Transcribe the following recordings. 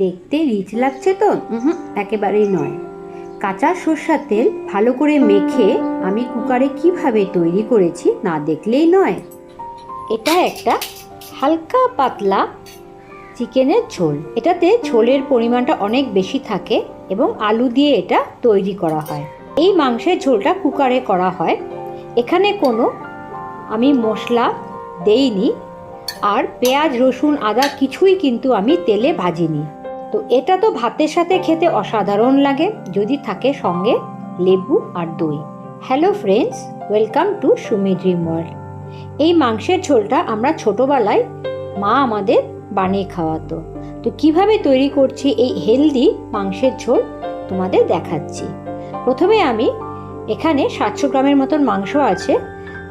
দেখতে রিচ লাগছে তো? একেবারেই নয়। কাঁচা সর্ষের তেল ভালো করে মেখে আমি কুকারে কিভাবে তৈরি করেছি না দেখলেই নয়। এটা একটা হালকা পাতলা চিকেনের ঝোল। এটাতে ঝোলের পরিমাণটা অনেক বেশি থাকে এবং আলু দিয়ে এটা তৈরি করা হয়। এই মাংসের ঝোলটা কুকারে করা হয়। এখানে কোনো আমি মশলা দেইনি, আর পেঁয়াজ রসুন আদা কিছুই কিন্তু আমি তেলে ভাজিনি। তো এটা তো ভাতের সাথে খেতে অসাধারণ লাগে যদি থাকে সঙ্গে লেবু আর দই। Hello friends, welcome to Sumi dream world. এই মাংসের ঝোলটা আমরা ছোটোবেলায় মা আমাদের বানিয়ে খাওয়াতো। তো কিভাবে তৈরি করছি এই হেলদি মাংসের ঝোল তোমাদের দেখাচ্ছি। প্রথমে আমি এখানে 700 গ্রামের মতন মাংস আছে।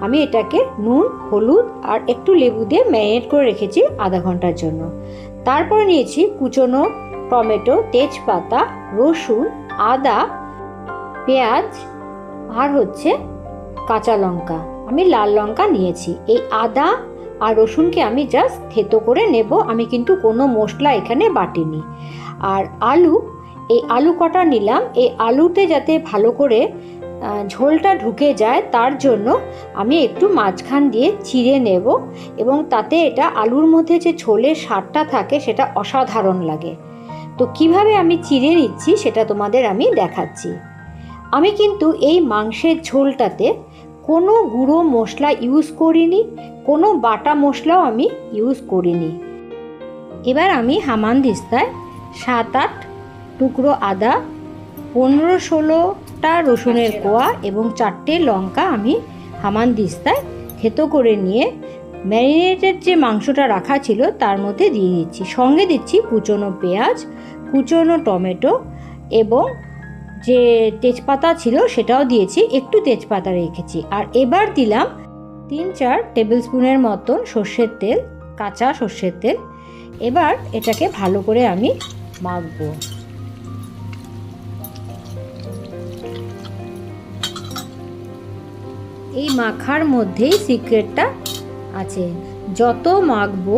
আমি এটাকে নুন, হলুদ আর একটু লেবু দিয়ে ম্যারিনেট করে রেখেছি আধা ঘন্টার জন্য। তারপরে নিয়েছি কুচনো টমেটো, তেজপাতা, রসুন, আদা, পেঁয়াজ আর কাঁচা লঙ্কা। আমি লাল লঙ্কা নিয়েছি। এই আদা আর রসুনকে আমি জাস্ট থেতো করে নেব। আমি কিন্তু কোনো মশলা এখানে বাটিনি। আর এই আলু কটা নিলাম। এই আলুতে যাতে ভালো করে ঝোলটা ঢুকে যায় তার জন্য আমি একটু মাঝখান দিয়ে চিড়ে নেব, এবং তাতে এটা আলুর মধ্যে যে ঝোলের স্বাদটা থাকে সেটা অসাধারণ লাগে। তো কিভাবে আমি চিড়ে নিচ্ছি সেটা তোমাদের আমি দেখাচ্ছি। আমি কিন্তু এই মাংসের ঝোলটাতে কোনো গুঁড়ো মশলা ইউজ করিনি, কোনো বাটা মশলাও আমি ইউজ করিনি। এবার আমি হামানদিস্তায় 7-8 টুকরো আদা, 15-16টা রসুনের কোয়া এবং 4টে লঙ্কা আমি হামানদিস্তায় থেতো করে নিয়ে ম্যারিনেটেড যে মাংসটা রাখা ছিল তার মধ্যে দিয়ে দিচ্ছি। সঙ্গে দিচ্ছি কুচনো পেঁয়াজ, কুচনো টমেটো এবং যে তেজপাতা ছিল সেটাও দিয়েছি, একটু তেজপাতা রেখেছি। আর এবার দিলাম 3-4 টেবিল স্পুনের মতন সর্ষের তেল, কাঁচা সর্ষের তেল। এবার এটাকে ভালো করে আমি মাখবো। এই মাখার মধ্যেই সিক্রেটটা আছে। যত মাখবো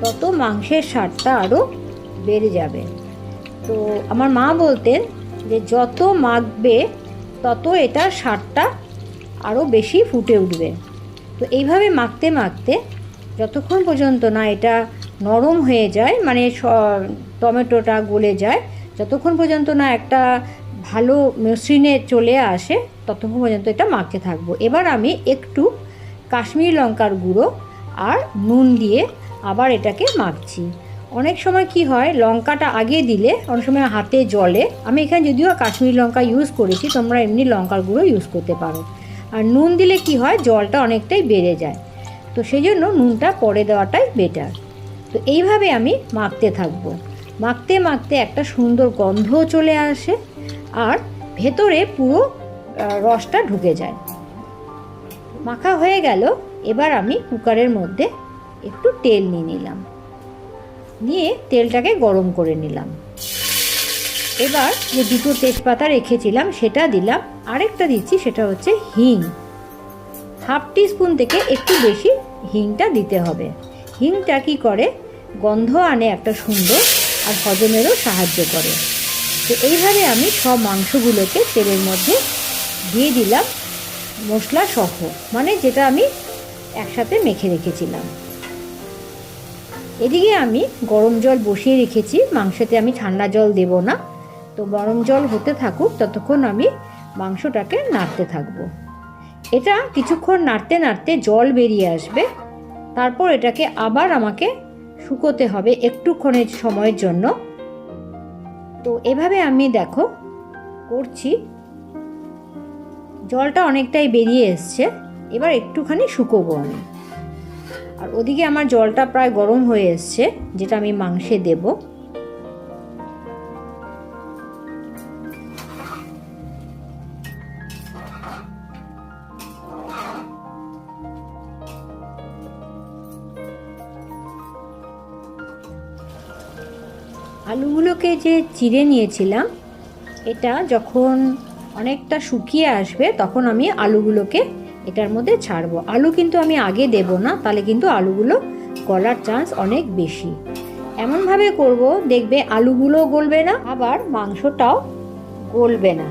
তত মাংসের স্বাদটা আরও বেড়ে যাবে। তো আমার মা বলতেন যে যত মাখবে তত এটার স্বাদটা আরও বেশি ফুটে উঠবে। তো এইভাবে মাখতে মাখতে যতক্ষণ পর্যন্ত না এটা নরম হয়ে যায়, মানে টমেটোটা গলে যায়, যতক্ষণ পর্যন্ত না একটা ভালো মসৃণে চলে আসে ততক্ষণ পর্যন্ত এটা মাখতে থাকবো। এবার আমি একটু কাশ্মীরি লঙ্কার গুঁড়ো আর নুন দিয়ে আবার এটাকে মাখছি। অনেক সময় কি হয়, লঙ্কাটা আগে দিলে অনেক সময় হাতে জলে। আমি এখানে যদিও কাশ্মীরি লঙ্কা ইউজ করেছি, তোমরা এমনি লঙ্কার গুঁড়ো ইউজ করতে পারো। আর নুন দিলে কি হয়, জলটা অনেকটাই বেড়ে যায়। তো সেই জন্য নুনটা পরে দেওয়াটাই বেটার। তো এইভাবে আমি মাখতে থাকবো। মাখতে মাখতে একটা সুন্দর গন্ধও চলে আসে আর ভেতরে পুরো রসটা ঢুকে যায়। মাখা হয়ে গেল। এবার আমি কুকারের মধ্যে একটু তেল নিয়ে নিলাম, নিয়ে তেলটাকে গরম করে নিলাম। এবার যে দুটো তেজপাতা রেখেছিলাম সেটা দিলাম। আরেকটা দিচ্ছি, সেটা হচ্ছে হিং। 1/2 টিস্পুন থেকে একটু বেশি হিংটা দিতে হবে। হিংটা কী করে, গন্ধ আনে একটা সুন্দর, আর হজমেরও সাহায্য করে। তো এইভাবে আমি সব মাংসগুলোকে তেলের মধ্যে দিয়ে দিলাম, মশলা সহ, মানে যেটা আমি একসাথে মেখে রেখেছিলাম। এদিকে আমি গরম জল বসিয়ে রেখেছি। মাংসতে আমি ঠান্ডা জল দেব না। তো গরম জল হতে থাকুক, ততক্ষণ আমি মাংসটাকে নাড়তে থাকবো। এটা কিছুক্ষণ নাড়তে নাড়তে জল বেরিয়ে আসবে। তারপর এটাকে আবার আমাকে শুকোতে হবে একটুক্ষণের সময়ের জন্য। তো এভাবে আমি দেখো করছি। জলটা অনেকটাই বেরিয়ে এসছে। এবার একটুখানি শুকোবো আমি। আর ওদিকে আমার জলটা প্রায় গরম হয়ে এসছে, যেটা আমি মাংসে দেব। আলুগুলোকে যে চিড়ে নিয়েছিলাম, এটা যখন অনেকটা শুকিয়ে আসবে তখন আমি আলুগুলোকে এটার মধ্যে ছাড়বো। আলু কিন্তু আমি আগে দেব না, তাহলে কিন্তু আলুগুলো গলার চান্স অনেক বেশি। এমনভাবে করব দেখবে আলুগুলো গলবে না, আবার মাংসটাও গলবে না,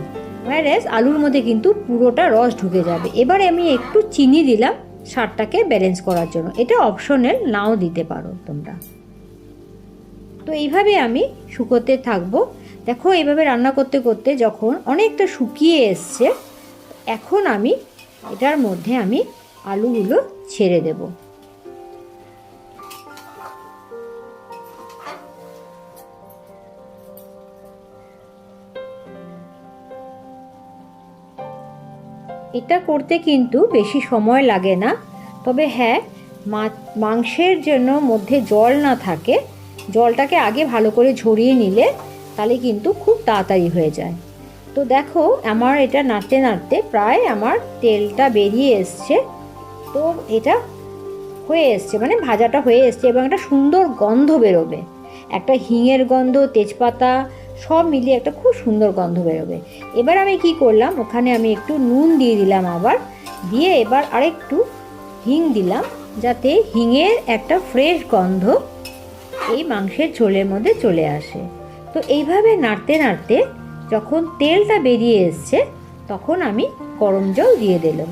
whereas আলুর মধ্যে কিন্তু পুরোটা রস ঢুকে যাবে। এবারে আমি একটু চিনি দিলাম স্বাদটাকে ব্যালেন্স করার জন্য, এটা অপশনাল, নাও দিতে পারো তোমরা। তো এইভাবে আমি শুকোতে থাকবো। দেখো এইভাবে রান্না করতে করতে যখন অনেকটা শুকিয়ে এসছে, এখন আমি এটার মধ্যে আমি আলুগুলো ছেড়ে দেব। এটা করতে কিন্তু বেশি সময় লাগে না, তবে হ্যাঁ, মাংসের জন্য মধ্যে জল না থাকে, জলটাকে আগে ভালো করে ঝরিয়ে নিলে তাহলে কিন্তু খুব তাড়াতাড়ি হয়ে যায়। তো দেখো আমার এটা নাড়তে নাড়তে প্রায় আমার তেলটা বেরিয়ে এসছে। তো এটা হয়ে এসছে, মানে ভাজাটা হয়ে এসছে এবং একটা সুন্দর গন্ধ বেরোবে, একটা হিঙের গন্ধ, তেজপাতা সব মিলিয়ে একটা খুব সুন্দর গন্ধ বেরোবে। এবার আমি কি করলাম, ওখানে আমি একটু নুন দিয়ে দিলাম, আবার দিয়ে এবার আরেকটু হিং দিলাম, যাতে হিঙের একটা ফ্রেশ গন্ধ এই মাংসের ঝোলের মধ্যে চলে আসে। তো এইভাবে নাড়তে নাড়তে যখন তেলটা বেরিয়ে এসছে, তখন আমি গরম জল দিয়ে দিলাম।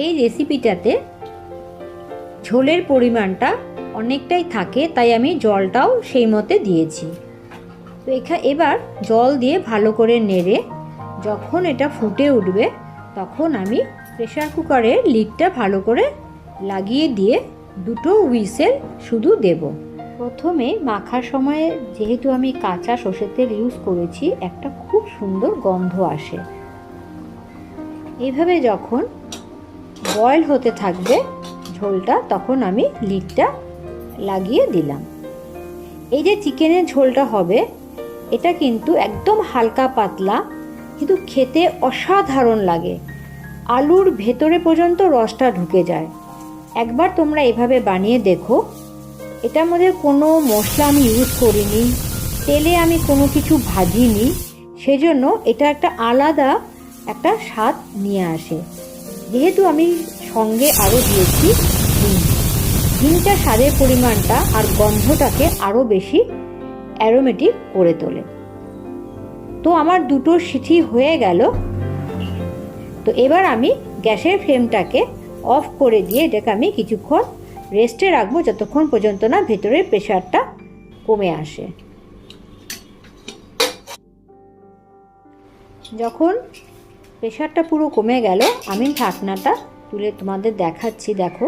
এই রেসিপিটাতে ঝোলের পরিমাণটা অনেকটাই থাকে, তাই আমি জলটাও সেই মতে দিয়েছি। তো এবার জল দিয়ে ভালো করে নেড়ে যখন এটা ফুটে উঠবে, তখন আমি প্রেসার কুকারের লিডটা ভালো করে লাগিয়ে দিয়ে 2টো হুইসেল শুধু দেব। প্রথমে মাখার সময় যেহেতু আমি কাঁচা সর্ষের তেল ইউজ করেছি, একটা খুব সুন্দর গন্ধ আসে। এইভাবে যখন বয়েল হতে থাকবে ঝোলটা, তখন আমি লিডটা লাগিয়ে দিলাম। এই যে চিকেনের ঝোলটা হবে, এটা কিন্তু একদম হালকা পাতলা, কিন্তু খেতে অসাধারণ লাগে। আলুর ভেতরে পর্যন্ত রসটা ঢুকে যায়। একবার তোমরা এভাবে বানিয়ে দেখো। এটার মধ্যে কোনো মশলা আমি ইউজ করিনি, তেলে আমি কোনো কিছু ভাজিনি, সেজন্য এটা একটা আলাদা একটা স্বাদ নিয়ে আসে। যেহেতু আমি সঙ্গে আরও দিয়েছি হিং, হিংটা স্বাদের পরিমাণটা আর গন্ধটাকে আরও বেশি অ্যারোমেটিক করে তোলে। তো আমার 2টো সিটি হয়ে গেল। তো এবার আমি গ্যাসের ফ্লেমটাকে অফ করে দিয়ে এটাকে আমি কিছুক্ষণ রেস্টে রাখবো, যতক্ষণ পর্যন্ত না ভেতরের প্রেশারটা কমে আসে। যখন প্রেশারটা পুরো কমে গেল, আমি ঢাকনাটা তুলে তোমাদের দেখাচ্ছি। দেখো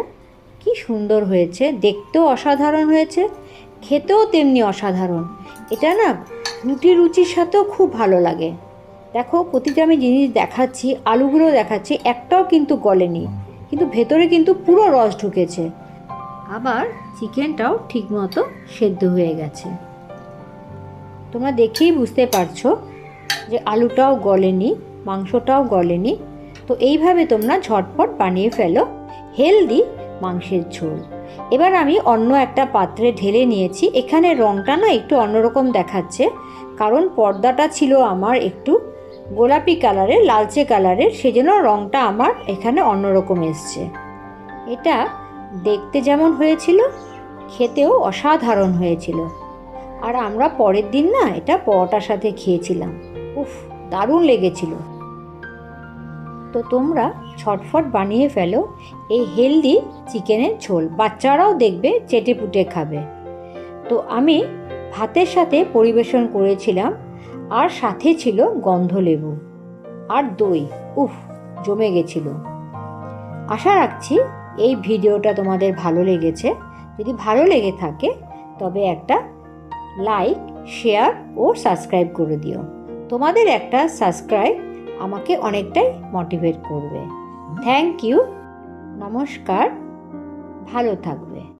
কি সুন্দর হয়েছে, দেখতেও অসাধারণ হয়েছে, খেতেও তেমনি অসাধারণ। এটা না রুটির সাথেও খুব ভালো লাগে। দেখো প্রতিটা আমি জিনিস দেখাচ্ছি, আলুগুলো দেখাচ্ছি, একটাও কিন্তু গলেনি, কিন্তু ভেতরে কিন্তু পুরো রস ঢুকেছে। আবার চিকেনটাও ঠিকমতো সেদ্ধ হয়ে গেছে। তোমরা দেখেই বুঝতে পারছো যে আলুটাও গলেনি, মাংসটাও গলেনি। তো এইভাবে তোমরা ঝটপট বানিয়ে ফেলো হেলদি মাংসের ঝোল। এবার আমি অন্য একটা পাত্রে ঢেলে নিয়েছি। এখানে রঙটা না একটু অন্যরকম দেখাচ্ছে, কারণ পর্দাটা ছিল আমার একটু গোলাপি কালারের, লালচে কালারের, সেজন্য রঙটা আমার এখানে অন্যরকম এসছে। এটা দেখতে যেমন হয়েছিল, খেতেও অসাধারণ হয়েছিল। আর আমরা পরের দিন না এটা পরোটার সাথে খেয়েছিলাম, উফ দারুণ লেগেছিল। তো তোমরা ছটফট বানিয়ে ফেলো এই হেলদি চিকেনের ঝোল, বাচ্চারাও দেখবে চেটেপুটে খাবে। তো আমি ভাতের সাথে পরিবেশন করেছিলাম, আর সাথে ছিল গন্ধলেবু আর দই, উফ জমে গেছিল। আশা রাখছি এই ভিডিওটা তোমাদের ভালো লেগেছে। যদি ভালো লেগে থাকে তবে একটা লাইক, শেয়ার ও সাবস্ক্রাইব করে দিও। তোমাদের একটা সাবস্ক্রাইব আমাকে অনেকটাই মোটিভেট করবে। থ্যাংক ইউ, নমস্কার, ভালো থাকবে।